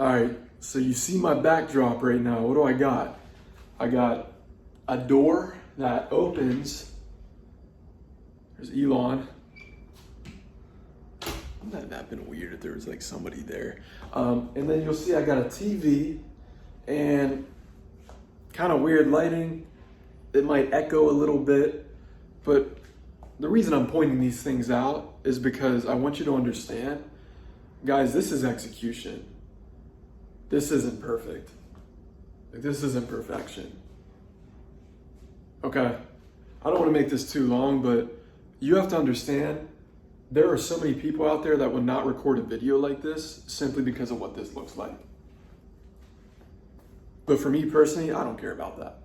All right, so you see my backdrop right now. What do I got? I got a door that opens. There's Elon. Wouldn't that have been weird if there was like somebody there? And then you'll see I got a TV and kind of weird lighting. It might echo a little bit, but the reason I'm pointing these things out is because I want you to understand, guys, this is execution. This isn't perfect. This isn't perfection. Okay, I don't want to make this too long, but you have to understand, there are so many people out there that would not record a video like this simply because of what this looks like. But for me personally, I don't care about that.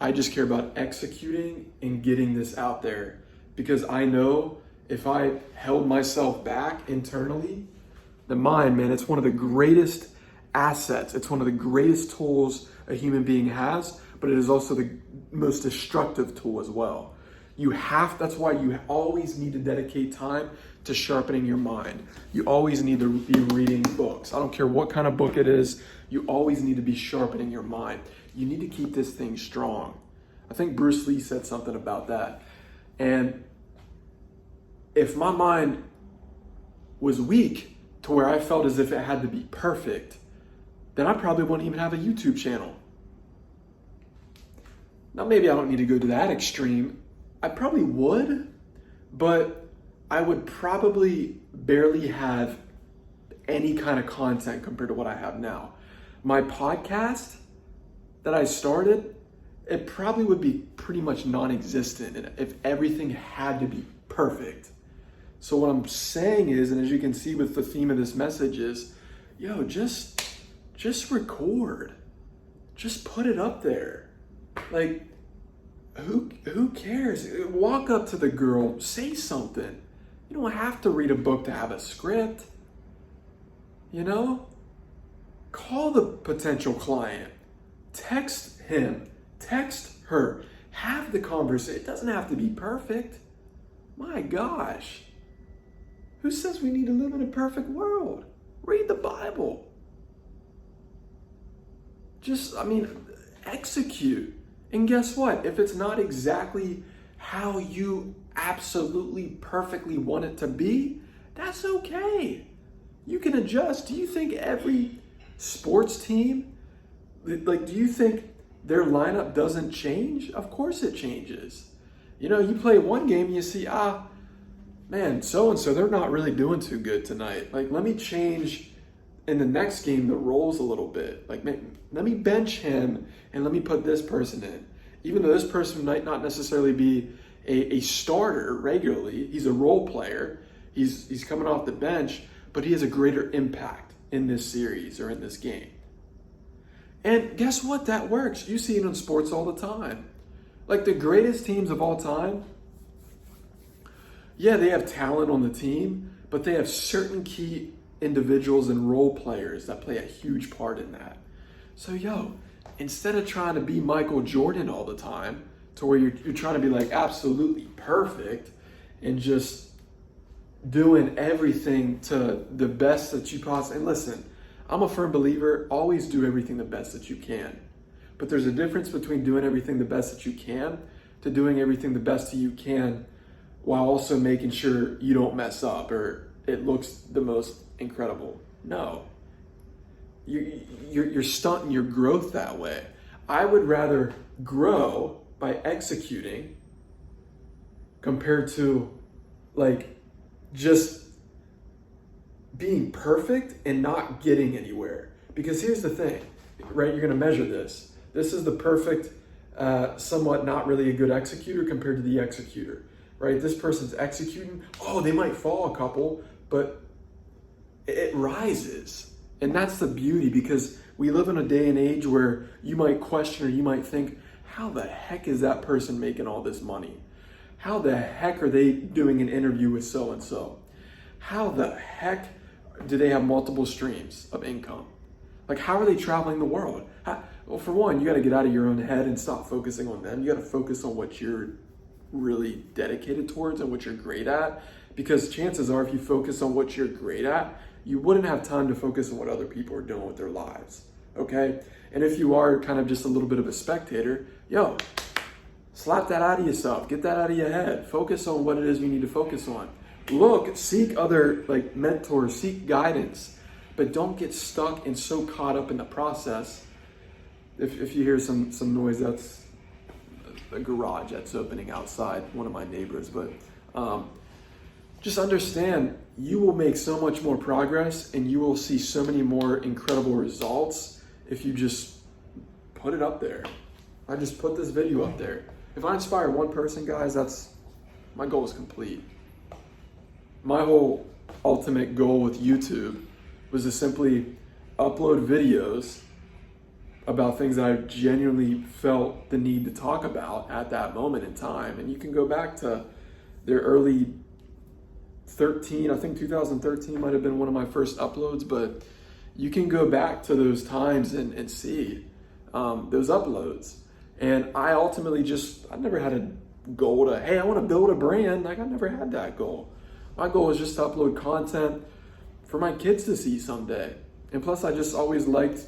I just care about executing and getting this out there, because I know if I held myself back internally, the mind, man, it's one of the greatest assets. It's one of the greatest tools a human being has, but it is also the most destructive tool as well. That's why you always need to dedicate time to sharpening your mind. You always need to be reading books. I don't care what kind of book it is. You always need to be sharpening your mind. You need to keep this thing strong. I think Bruce Lee said something about that. And if my mind was weak to where I felt as if it had to be perfect, then I probably wouldn't even have a YouTube channel. Now, maybe I don't need to go to that extreme. I probably would, but I would probably barely have any kind of content compared to what I have now. My podcast that I started, it probably would be pretty much non-existent if everything had to be perfect. So what I'm saying is, and as you can see with the theme of this message is, just record. Just put it up there. Like, who cares? Walk up to the girl, say something. You don't have to read a book to have a script. Call the potential client. Text him. Text her. Have the conversation. It doesn't have to be perfect. My gosh. Who says we need to live in a perfect world? Read the Bible. Execute. And guess what? If it's not exactly how you absolutely perfectly want it to be, that's okay. You can adjust. Do you think every sports team, do you think their lineup doesn't change? Of course it changes. You play one game and you see, man, so-and-so, they're not really doing too good tonight. Let me change in the next game the roles a little bit. Let me bench him and let me put this person in. Even though this person might not necessarily be a starter regularly, he's a role player, he's coming off the bench, but he has a greater impact in this series or in this game. And guess what? That works. You see it in sports all the time. Like the greatest teams of all time, yeah, they have talent on the team, but they have certain key individuals and role players that play a huge part in that. So, instead of trying to be Michael Jordan all the time, to where you're trying to be like absolutely perfect and just doing everything to the best that you possibly, and listen, I'm a firm believer, always do everything the best that you can. But there's a difference between doing everything the best that you can to doing everything the best that you can while also making sure you don't mess up or it looks the most incredible. No. You're stunting your growth that way. I would rather grow by executing compared to just being perfect and not getting anywhere. Because here's the thing, right? You're gonna measure this. This is the perfect, somewhat not really a good executor compared to the executor, right? This person's executing, they might fall a couple, but it rises. And that's the beauty, because we live in a day and age where you might question or you might think, how the heck is that person making all this money? How the heck are they doing an interview with so-and-so? How the heck do they have multiple streams of income? How are they traveling the world? Well, for one, you got to get out of your own head and stop focusing on them. You got to focus on what you're really dedicated towards and what you're great at. Because chances are, if you focus on what you're great at, you wouldn't have time to focus on what other people are doing with their lives, okay? And if you are kind of just a little bit of a spectator, yo, slap that out of yourself. Get that out of your head. Focus on what it is you need to focus on. Look, seek other like mentors, seek guidance, but don't get stuck and so caught up in the process. If you hear some noise, that's a garage that's opening outside, one of my neighbors. But just understand, you will make so much more progress and you will see so many more incredible results if you just put it up there. I just put this video up there. If I inspire one person, guys, my goal is complete. My whole ultimate goal with YouTube was to simply upload videos about things that I genuinely felt the need to talk about at that moment in time. And you can go back to their early 13, I think 2013 might have been one of my first uploads, but you can go back to those times and see those uploads. And I ultimately I never had a goal to, hey, I want to build a brand. Like, I never had that goal. My goal was just to upload content for my kids to see someday. And plus, I just always liked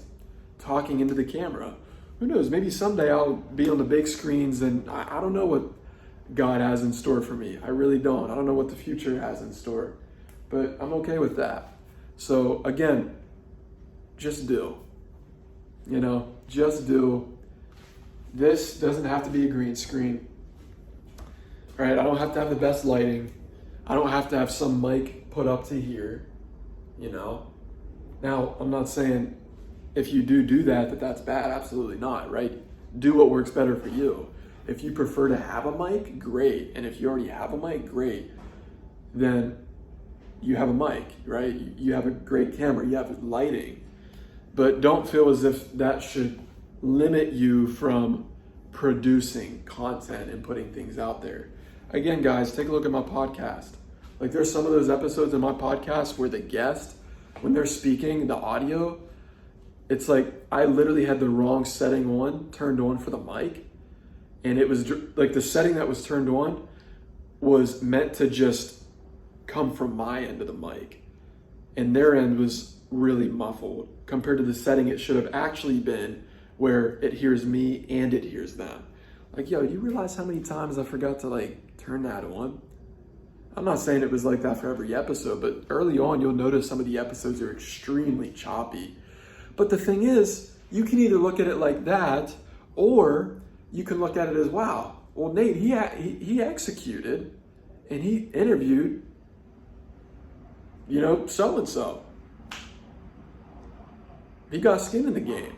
talking into the camera. Who knows, maybe someday I'll be on the big screens, and I don't know what God has in store for me. I really don't. I don't know what the future has in store, but I'm okay with that. So again, just do. Just do. This doesn't have to be a green screen, right? I don't have to have the best lighting. I don't have to have some mic put up to here, Now, I'm not saying if you do that, that's bad. Absolutely not, right? Do what works better for you. If you prefer to have a mic, great. And if you already have a mic, great. Then you have a mic, right? You have a great camera, you have lighting. But don't feel as if that should limit you from producing content and putting things out there. Again, guys, take a look at my podcast. Like, there's some of those episodes in my podcast where the guest, when they're speaking, the audio, it's like I literally had the wrong setting turned on for the mic. And it was like the setting that was turned on was meant to just come from my end of the mic. And their end was really muffled compared to the setting it should have actually been, where it hears me and it hears them. Like, yo, you realize how many times I forgot to turn that on? I'm not saying it was like that for every episode, but early on, you'll notice some of the episodes are extremely choppy. But the thing is, you can either look at it like that, or you can look at it as, wow, well, Nate, he executed and he interviewed, so-and-so. He got skin in the game.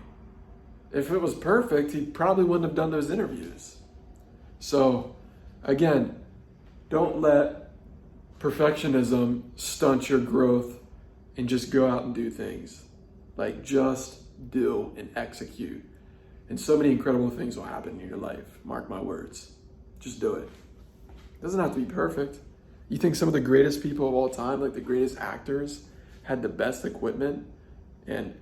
If it was perfect, he probably wouldn't have done those interviews. So, again, don't let perfectionism stunt your growth and just go out and do things. Just do and execute. And so many incredible things will happen in your life. Mark my words. Just do it. It doesn't have to be perfect. You think some of the greatest people of all time, like the greatest actors, had the best equipment and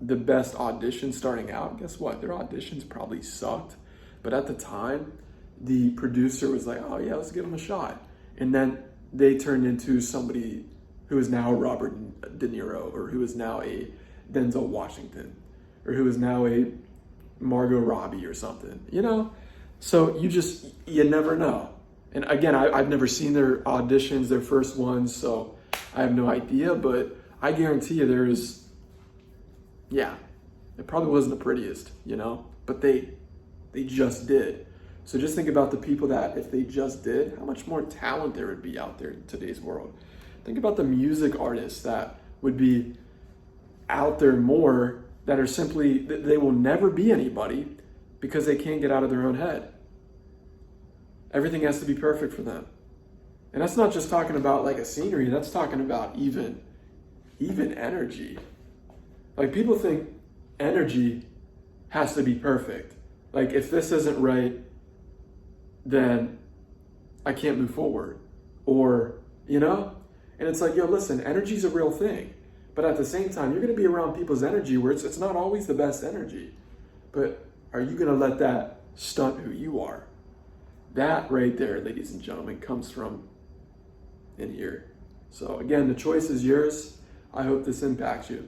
the best auditions starting out? Guess what? Their auditions probably sucked. But at the time, the producer was like, oh yeah, let's give them a shot. And then they turned into somebody who is now Robert De Niro, or who is now a Denzel Washington, or who is now a Margot Robbie or something, So you never know. And again, I've never seen their auditions, their first ones, so I have no idea, but I guarantee you it probably wasn't the prettiest, but they just did. So just think about the people that, if they just did, how much more talent there would be out there in today's world. Think about the music artists that would be out there more, that are simply, they will never be anybody because they can't get out of their own head. Everything has to be perfect for them. And that's not just talking about a scenery, that's talking about even energy. People think energy has to be perfect. If this isn't right, then I can't move forward. Or, and it's yo, listen, energy's a real thing. But at the same time, you're going to be around people's energy where it's not always the best energy. But are you going to let that stunt who you are? That right there, ladies and gentlemen, comes from in here. So again, the choice is yours. I hope this impacts you.